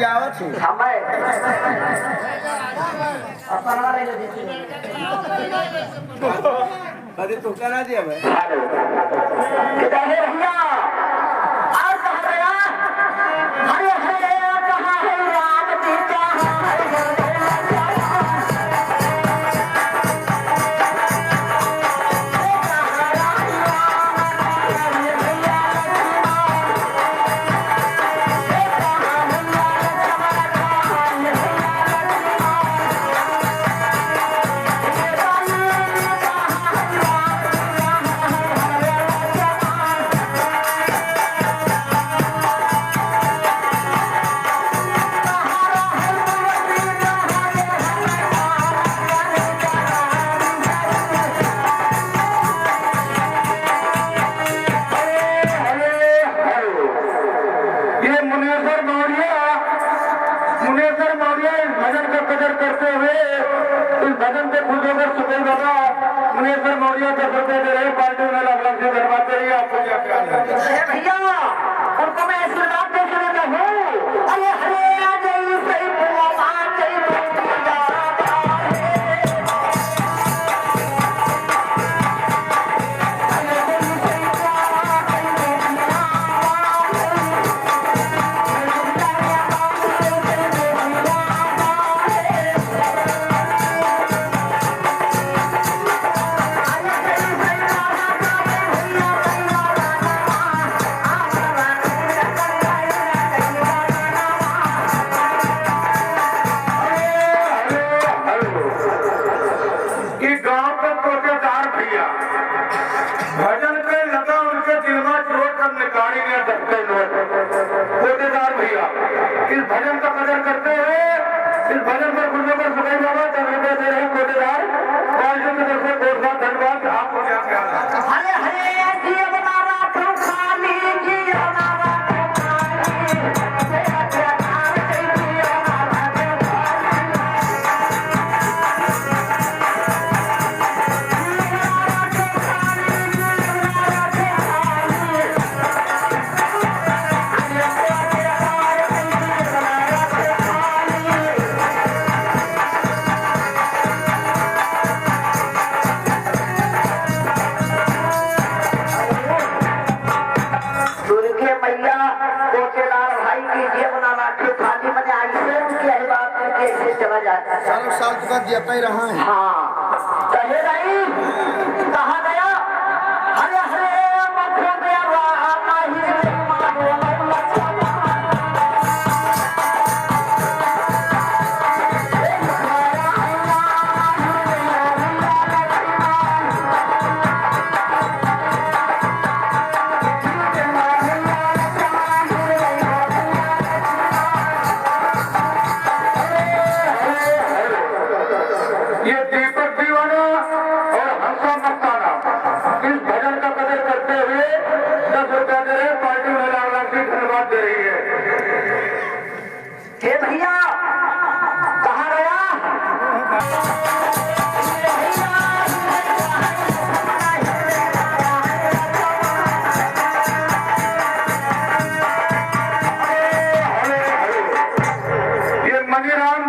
बतियावत हूँ समय अपना वाले देती अरे तो करा दिया भाई किधर है भैया और कहाँ गया हरे हरे कहाँ है राम सीता भैया उनको मैं आशीर्वाद दे देता हूँ अरे हरे जय सही भगवान जय इस भजन का कदर करते हुए इस भजन पर गुरु पर सुबह बाबा दे रहे कोटेदार की तरफ से बहुत बहुत धन्यवाद। आपको क्या ख्याल है? हरे हरे जी हमारा तो खाली जी हमारा तो चला जाता है। सालों साल के बाद जेता ही रहा है। हाँ कहे नहीं कहा गया हरे हरे मध्य में भैया कहा गया ये मनीराम